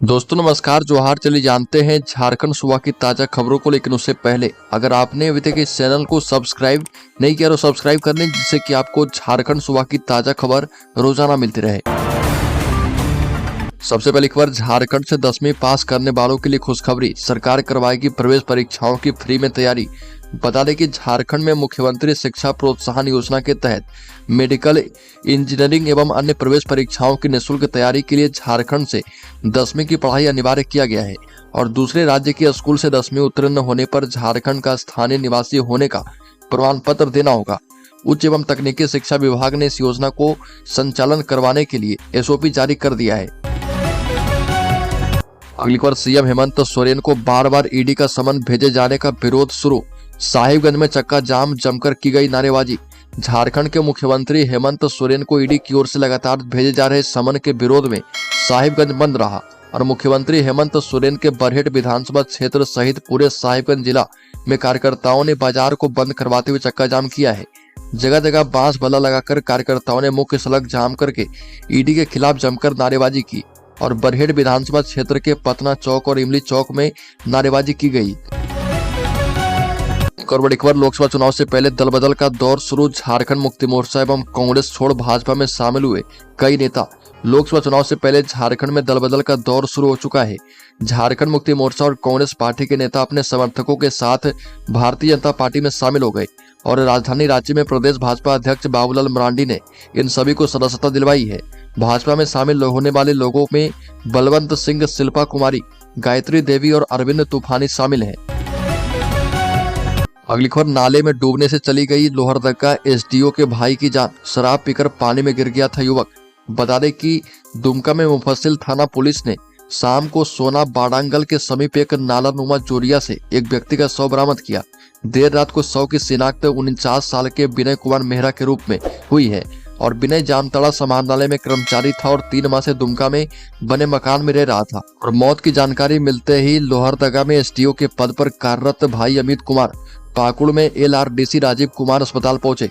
दोस्तों नमस्कार, जोहार। चलिए जानते हैं झारखंड सूबा की ताजा खबरों को, लेकिन उससे पहले अगर आपने अभी तक इस चैनल को सब्सक्राइब नहीं किया तो सब्सक्राइब कर लें, जिससे कि आपको झारखंड सूबा की ताजा खबर रोजाना मिलती रहे। सबसे पहली खबर, झारखंड से 10वीं पास करने वालों के लिए खुशखबरी, सरकार करवाएगी प्रवेश परीक्षाओं की फ्री में तैयारी। बता दें कि झारखंड में मुख्यमंत्री शिक्षा प्रोत्साहन योजना के तहत मेडिकल, इंजीनियरिंग एवं अन्य प्रवेश परीक्षाओं की निःशुल्क तैयारी के लिए झारखंड से 10वीं की पढ़ाई अनिवार्य किया गया है और दूसरे राज्य के स्कूल से 10वीं उत्तीर्ण होने पर झारखंड का स्थानीय निवासी होने का प्रमाण पत्र देना होगा। उच्च एवं तकनीकी शिक्षा विभाग ने इस योजना को संचालन करवाने के लिए एसओपी जारी कर दिया है। अगली बार सीएम हेमंत सोरेन को बार बार ईडी का समन भेजे जाने का विरोध शुरू, साहिबगंज में चक्का जाम, जमकर की गई नारेबाजी। झारखंड के मुख्यमंत्री हेमंत सोरेन को ईडी की ओर से लगातार भेजे जा रहे समन के विरोध में साहिबगंज बंद रहा और मुख्यमंत्री हेमंत सोरेन के बरहेट विधानसभा क्षेत्र सहित पूरे साहिबगंज जिला में कार्यकर्ताओं ने बाजार को बंद करवाते हुए चक्का जाम किया है। जगह जगह बांस बल्ला लगाकर कार्यकर्ताओं ने मुख्य सड़क जाम करके ईडी के खिलाफ जमकर नारेबाजी की और बरहेट विधानसभा क्षेत्र के पतना चौक और इमली चौक में नारेबाजी की गई। और बड़ी खबर, लोकसभा चुनाव से पहले दल बदल का दौर शुरू, झारखंड मुक्ति मोर्चा एवं कांग्रेस छोड़ भाजपा में शामिल हुए कई नेता। लोकसभा चुनाव से पहले झारखंड में दल बदल का दौर शुरू हो चुका है। झारखंड मुक्ति मोर्चा और कांग्रेस पार्टी के नेता अपने समर्थकों के साथ भारतीय जनता पार्टी में शामिल हो गए और राजधानी रांची में प्रदेश भाजपा अध्यक्ष बाबूलाल मरांडी ने इन सभी को सदस्यता दिलवाई है। भाजपा में शामिल होने वाले लोगों में बलवंत सिंह, शिल्पा कुमारी, गायत्री देवी और अरविंद तूफानी शामिल हैं। अगली खबर, नाले में डूबने से चली गई लोहरदगा एसडीओ के भाई की जान, शराब पीकर पानी में गिर गया था युवक। बता दें कि दुमका में मुफस्सिल थाना पुलिस ने शाम को सोना बाडांगल के समीप एक नालानुमा जोरिया से एक व्यक्ति का शव बरामद किया। देर रात को शव की शिनाख्त 49 साल के विनय कुमार मेहरा के रूप में हुई है और विनय जामताड़ा समाहरणालय में कर्मचारी था और 3 माह से दुमका में बने मकान में रह रहा था और मौत की जानकारी मिलते ही लोहरदगा में एसडीओ के पद पर कार्यरत भाई अमित कुमार पाकुड़ में एलआरडीसी राजीव कुमार अस्पताल पहुंचे।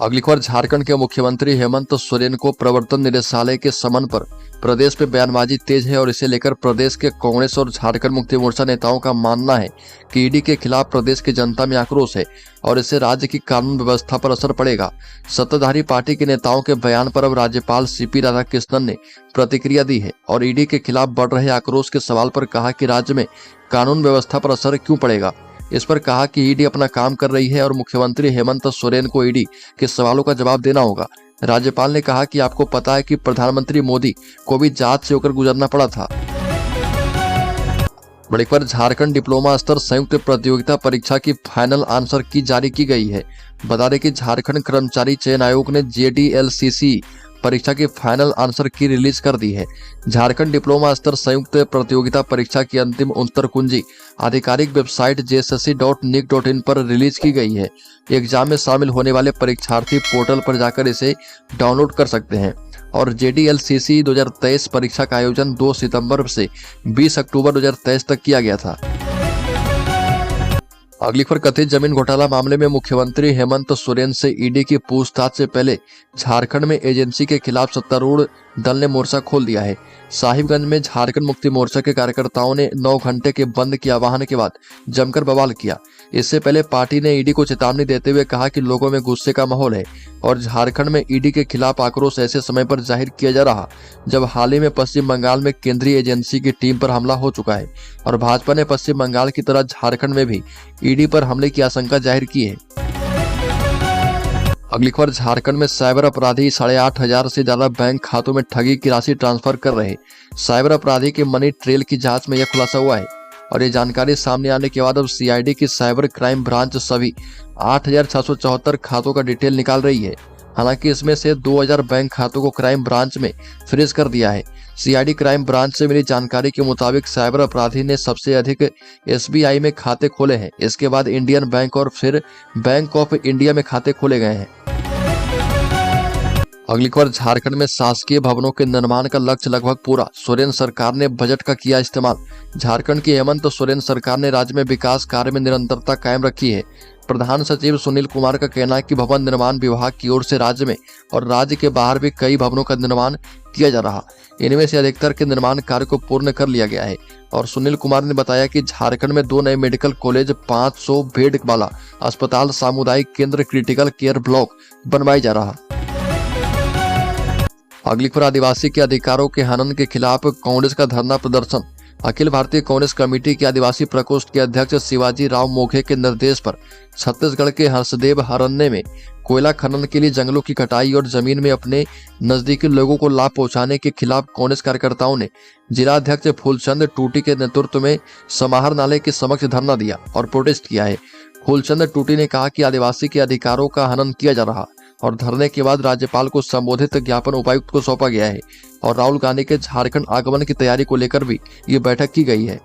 अगली खबर, झारखंड के मुख्यमंत्री हेमंत सोरेन को प्रवर्तन निदेशालय के समन पर प्रदेश में बयानबाजी तेज है और इसे लेकर प्रदेश के कांग्रेस और झारखंड मुक्ति मोर्चा नेताओं का मानना है कि ईडी के खिलाफ प्रदेश की जनता में आक्रोश है और इससे राज्य की कानून व्यवस्था पर असर पड़ेगा। सत्ताधारी पार्टी के नेताओं के बयान पर अब राज्यपाल सीपी राधाकृष्णन ने प्रतिक्रिया दी है और ईडी के खिलाफ बढ़ रहे आक्रोश के सवाल पर कहा कि राज्य में कानून व्यवस्था पर असर क्यों पड़ेगा। इस पर कहा कि ईडी अपना काम कर रही है और मुख्यमंत्री हेमंत सोरेन को ईडी के सवालों का जवाब देना होगा। राज्यपाल ने कहा कि आपको पता है कि प्रधानमंत्री मोदी को भी जांच से होकर गुजरना पड़ा था। बड़ी खबर, झारखंड डिप्लोमा स्तर संयुक्त प्रतियोगिता परीक्षा की फाइनल आंसर की जारी की गई है। बता दें कि झारखंड कर्मचारी चयन आयोग ने JDLCC परीक्षा की फाइनल आंसर की रिलीज कर दी है। झारखंड डिप्लोमा स्तर संयुक्त प्रतियोगिता परीक्षा की अंतिम उत्तर कुंजी आधिकारिक वेबसाइट jssc.nic.in पर रिलीज की गई है। एग्जाम में शामिल होने वाले परीक्षार्थी पोर्टल पर जाकर इसे डाउनलोड कर सकते हैं और JDLCC 2023 परीक्षा का आयोजन 2 सितंबर से 20 अक्टूबर 2023 तक किया गया था। अगली खबर, कथित जमीन घोटाला मामले में मुख्यमंत्री हेमंत सोरेन से ईडी की पूछताछ से पहले झारखंड में एजेंसी के खिलाफ सत्तारूढ़ दल ने मोर्चा खोल दिया है। साहिबगंज में झारखंड मुक्ति मोर्चा के कार्यकर्ताओं ने 9 घंटे के बंद के आह्वान के बाद जमकर बवाल किया। इससे पहले पार्टी ने ईडी को चेतावनी देते हुए कहा कि लोगों में गुस्से का माहौल है और झारखंड में ईडी के खिलाफ आक्रोश ऐसे समय पर जाहिर किया जा रहा जब हाल ही में पश्चिम बंगाल में केंद्रीय एजेंसी की टीम पर हमला हो चुका है और भाजपा ने पश्चिम बंगाल की तरह झारखंड में भी ईडी पर हमले की आशंका जाहिर की है। अगली खबर, झारखंड में साइबर अपराधी 8,500 से ज्यादा बैंक खातों में ठगी की राशि ट्रांसफर कर रहे। साइबर अपराधी के मनी ट्रेल की जांच में यह खुलासा हुआ है और ये जानकारी सामने आने के बाद अब सीआईडी की साइबर क्राइम ब्रांच सभी 8,674 खातों का डिटेल निकाल रही है। हालांकि इसमें से 2,000 बैंक खातों को क्राइम ब्रांच में फ्रीज कर दिया है। सीआईडी क्राइम ब्रांच से मिली जानकारी के मुताबिक साइबर अपराधी ने सबसे अधिक SBI में खाते खोले हैं, इसके बाद इंडियन बैंक और फिर बैंक ऑफ इंडिया में खाते खोले गए हैं। अगली खबर, झारखंड में शासकीय भवनों के निर्माण का लक्ष्य लगभग पूरा, सोरेन सरकार ने बजट का किया इस्तेमाल। झारखंड की हेमंत सोरेन सरकार ने राज्य में विकास कार्य में निरंतरता कायम रखी है। प्रधान सचिव सुनील कुमार का कहना है कि भवन निर्माण विभाग की ओर से राज्य में और राज्य के बाहर भी कई भवनों का निर्माण किया जा रहा। इनमें से अधिकतर के निर्माण कार्य को पूर्ण कर लिया गया है। और सुनील कुमार ने बताया कि झारखंड में 2 नए मेडिकल कॉलेज, 500 बेड वाला अस्पताल, सामुदायिक केंद्र, क्रिटिकल केयर ब्लॉक बनवाया जा रहा। अगली खबर, आदिवासी के अधिकारों के हनन के खिलाफ कांग्रेस का धरना प्रदर्शन। अखिल भारतीय कांग्रेस कमेटी के आदिवासी प्रकोष्ठ के अध्यक्ष शिवाजी राव मोघे के निर्देश पर छत्तीसगढ़ के हर्षदेव अरण्य में कोयला खनन के लिए जंगलों की कटाई और जमीन में अपने नजदीकी लोगों को लाभ पहुंचाने के खिलाफ कांग्रेस कार्यकर्ताओं ने जिला अध्यक्ष फूलचंद टूटी के नेतृत्व में समाहर नाले के समक्ष धरना दिया और प्रोटेस्ट किया है। फूलचंद टूटी ने कहा कि आदिवासी के अधिकारों का हनन किया जा रहा और धरने के बाद राज्यपाल को संबोधित ज्ञापन उपायुक्त को सौंपा गया है और राहुल गांधी के झारखंड आगमन की तैयारी को लेकर भी ये बैठक की गई है।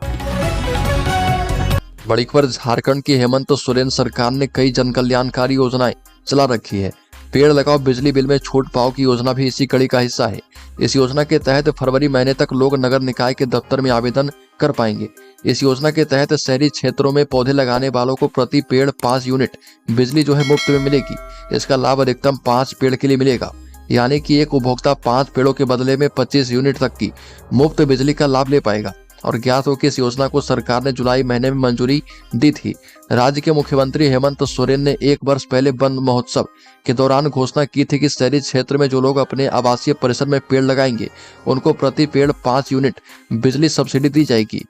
बड़ी खबर, झारखंड की हेमंत सोरेन सरकार ने कई जनकल्याणकारी योजनाएं चला रखी है। पेड़ लगाओ, बिजली बिल में छूट पाओ की योजना भी इसी कड़ी का हिस्सा है। इस योजना के तहत फरवरी महीने तक लोग नगर निकाय के दफ्तर में आवेदन कर पाएंगे। इस योजना के तहत शहरी क्षेत्रों में पौधे लगाने वालों को प्रति पेड़ 5 यूनिट बिजली मुफ्त में मिलेगी। इसका लाभ अधिकतम 5 पेड़ के लिए मिलेगा, यानी कि एक उपभोक्ता 5 पेड़ों के बदले में 25 यूनिट तक की मुफ्त बिजली का लाभ ले पाएगा। और ज्ञात हो कि इस योजना को सरकार ने जुलाई महीने में मंजूरी दी थी। राज्य के मुख्यमंत्री हेमंत सोरेन ने 1 वर्ष पहले वन महोत्सव के दौरान घोषणा की थी कि शहरी क्षेत्र में जो लोग अपने आवासीय परिसर में पेड़ लगाएंगे उनको प्रति पेड़ 5 यूनिट बिजली सब्सिडी दी जाएगी।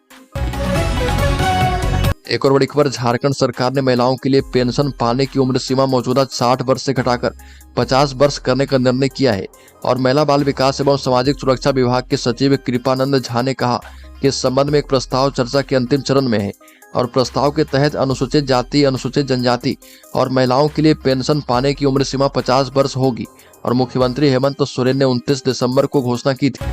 एक और बड़ी खबर, झारखंड सरकार ने महिलाओं के लिए पेंशन पाने की उम्र सीमा मौजूदा 60 वर्ष से घटाकर 50 वर्ष करने का निर्णय किया है। और महिला बाल विकास एवं सामाजिक सुरक्षा विभाग के सचिव कृपानंद झा ने कहा कि इस संबंध में एक प्रस्ताव चर्चा के अंतिम चरण में है और प्रस्ताव के तहत अनुसूचित जाति, अनुसूचित जनजाति और महिलाओं के लिए पेंशन पाने की उम्र सीमा 50 वर्ष होगी। और मुख्यमंत्री हेमंत सोरेन ने 29 दिसंबर को घोषणा की थी।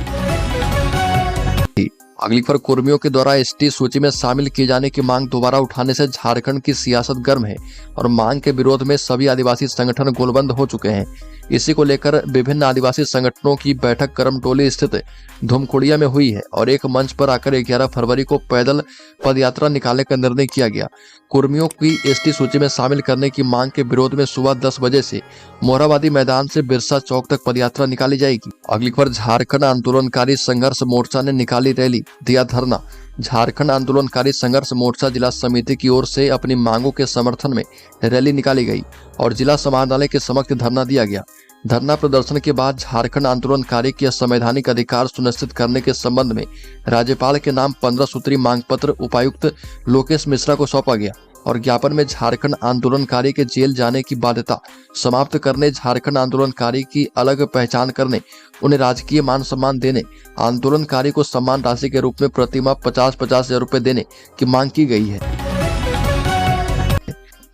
अगली खबर, कुर्मियों के द्वारा एसटी सूची में शामिल किए जाने की मांग दोबारा उठाने से झारखंड की सियासत गर्म है और मांग के विरोध में सभी आदिवासी संगठन गोलबंद हो चुके हैं। इसी को लेकर विभिन्न आदिवासी संगठनों की बैठक करमटोली स्थित धुमखुड़िया में हुई है और एक मंच पर आकर 11 फरवरी को पैदल पदयात्रा निकालने का निर्णय किया गया। कुर्मियों की एसटी सूची में शामिल करने की मांग के विरोध में सुबह 10 बजे से मोरहाबादी मैदान से बिरसा चौक तक पदयात्रा निकाली जाएगी। अगली खबर, झारखंड आंदोलनकारी संघर्ष मोर्चा ने निकाली रैली, दिया धरना। झारखंड आंदोलनकारी संघर्ष मोर्चा जिला समिति की ओर से अपनी मांगों के समर्थन में रैली निकाली गई और जिला समाहरणालय के समक्ष धरना दिया गया। धरना प्रदर्शन के बाद झारखंड आंदोलनकारी के संवैधानिक अधिकार सुनिश्चित करने के संबंध में राज्यपाल के नाम 15 सूत्री मांग पत्र उपायुक्त लोकेश मिश्रा को सौंपा गया और ज्ञापन में झारखंड आंदोलनकारी के जेल जाने की बाध्यता समाप्त करने, झारखंड आंदोलनकारी की अलग पहचान करने, उन्हें राजकीय मान सम्मान देने, आंदोलनकारी को सम्मान राशि के रूप में प्रतिमाह 50-50 हजार रुपए देने की मांग की गई है।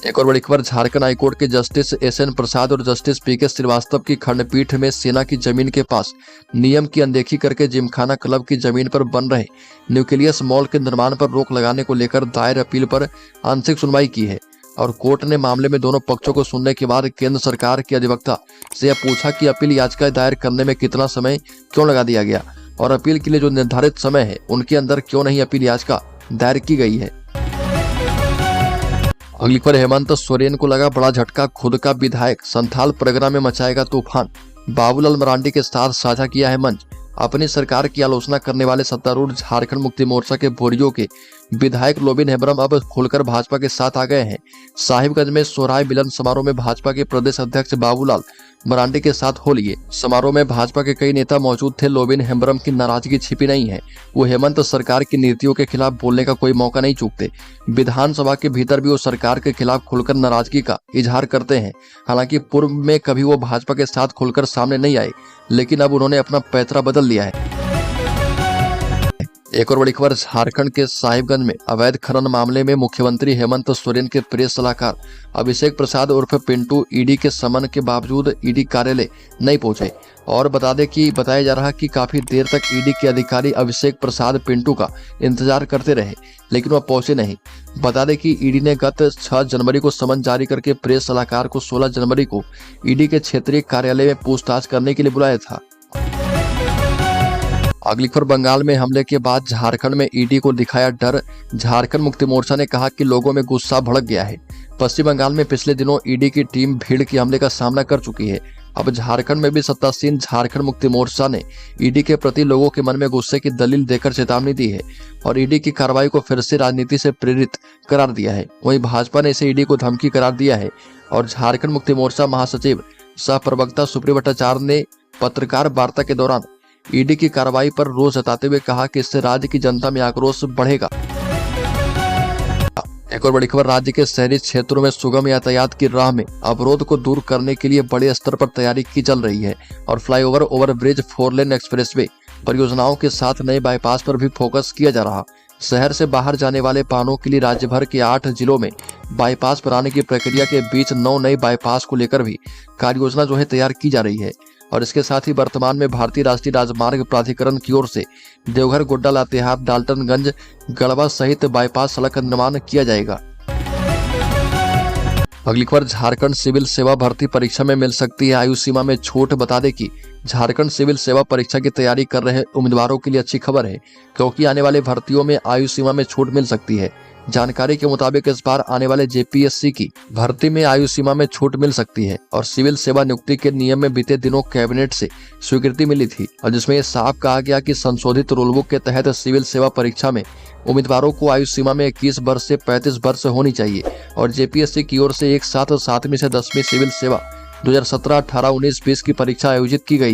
एक और बड़ी खबर, झारखंड हाईकोर्ट के जस्टिस एसएन प्रसाद और जस्टिस पीके श्रीवास्तव की खंडपीठ में सेना की जमीन के पास नियम की अनदेखी करके जिमखाना क्लब की जमीन पर बन रहे न्यूक्लियस मॉल के निर्माण पर रोक लगाने को लेकर दायर अपील पर आंशिक सुनवाई की है। और कोर्ट ने मामले में दोनों पक्षों को सुनने के बाद केंद्र सरकार के अधिवक्ता से यह पूछा कि अपील याचिका दायर करने में कितना समय क्यों लगा दिया गया और अपील के लिए जो निर्धारित समय है उनके अंदर क्यों नहीं अपील याचिका दायर की गई है। अगली खबर, हेमंत सोरेन को लगा बड़ा झटका, खुद का विधायक संथाल परगना में मचाएगा तूफान। बाबूलाल मरांडी के साथ साझा किया है मंच। अपनी सरकार की आलोचना करने वाले सत्तारूढ़ झारखंड मुक्ति मोर्चा के बोरियो के विधायक लोबिन हेम्ब्रम अब खुलकर भाजपा के साथ आ गए हैं। साहिबगंज में सोहराय मिलन समारोह में भाजपा के प्रदेश अध्यक्ष बाबूलाल मरांडी के साथ हो लिए। समारोह में भाजपा के कई नेता मौजूद थे। लोबिन हेम्ब्रम की नाराजगी छिपी नहीं है, वो हेमंत सरकार की नीतियों के खिलाफ बोलने का कोई मौका नहीं चूकते। विधानसभा के भीतर भी वो सरकार के खिलाफ खुलकर नाराजगी का इजहार करते हैं। हालांकि पूर्व में कभी वो भाजपा के साथ खुलकर सामने नहीं आए, लेकिन अब उन्होंने अपना पैतरा बदल लिया है। एक और बड़ी खबर, झारखंड के साहिबगंज में अवैध खनन मामले में मुख्यमंत्री हेमंत सोरेन के प्रेस सलाहकार अभिषेक प्रसाद उर्फ पिंटू ईडी के समन के बावजूद ईडी कार्यालय नहीं पहुंचे। और बताया जा रहा कि काफी देर तक ईडी के अधिकारी अभिषेक प्रसाद पिंटू का इंतजार करते रहे, लेकिन वह पहुंचे नहीं। बता दें कि ईडी ने गत 6 जनवरी को समन जारी करके प्रेस सलाहकार को 16 जनवरी को ईडी के क्षेत्रीय कार्यालय में पूछताछ करने के लिए बुलाया था। अगली खबर, बंगाल में हमले के बाद झारखंड में ईडी को दिखाया डर। झारखंड मुक्ति मोर्चा ने कहा कि लोगों में गुस्सा भड़क गया है। पश्चिम बंगाल में पिछले दिनों ईडी की टीम भीड़ के हमले का सामना कर चुकी है। अब झारखंड में भी सत्तासीन झारखंड मुक्ति मोर्चा ने ईडी के प्रति लोगों के मन में गुस्से की दलील देकर चेतावनी दी है और ईडी की कार्रवाई को फिर से राजनीति से प्रेरित करार दिया है। वहीं भाजपा ने इसे ईडी को धमकी करार दिया है और झारखंड मुक्ति मोर्चा महासचिव सह प्रवक्ता सुप्रीयो भट्टाचार्य ने पत्रकार वार्ता के दौरान ईडी की कार्रवाई पर रोष जताते हुए कहा कि इससे राज्य की जनता में आक्रोश बढ़ेगा। एक और बड़ी खबर, राज्य के शहरी क्षेत्रों में सुगम यातायात की राह में अवरोध को दूर करने के लिए बड़े स्तर पर तैयारी की चल रही है और फ्लाईओवर, ओवरब्रिज, 4 लेन एक्सप्रेसवे परियोजनाओं के साथ नए बाईपास पर भी फोकस किया जा रहा। शहर से बाहर जाने वाले वाहनों के लिए राज्य भर के 8 जिलों में बाईपास बनाने की प्रक्रिया के बीच 9 नए बाईपास को लेकर भी कार्य योजना तैयार की जा रही है और इसके साथ ही वर्तमान में भारतीय राष्ट्रीय राजमार्ग प्राधिकरण की ओर से देवघर, गोड्डा, लातेहार, डाल्टनगंज, गढ़वा सहित बाईपास सड़क का निर्माण किया जाएगा। अगली खबर, झारखंड सिविल सेवा भर्ती परीक्षा में मिल सकती है आयु सीमा में छूट। बता दें कि झारखंड सिविल सेवा परीक्षा की तैयारी कर रहे उम्मीदवारों के लिए अच्छी खबर है क्योंकि आने वाले भर्तियों में आयु सीमा में छूट मिल सकती है। जानकारी के मुताबिक इस बार आने वाले जेपीएससी की भर्ती में आयु सीमा में छूट मिल सकती है और सिविल सेवा नियुक्ति के नियम में बीते दिनों कैबिनेट से स्वीकृति मिली थी और जिसमें यह साफ कहा गया कि संशोधित रूलबुक के तहत सिविल सेवा परीक्षा में उम्मीदवारों को आयु सीमा में 21 वर्ष से 35 वर्ष होनी चाहिए और जेपीएससी की ओर से एक साथ 7वीं से 10वीं सिविल सेवा 2017, 18, 19, 20 की परीक्षा आयोजित की गई।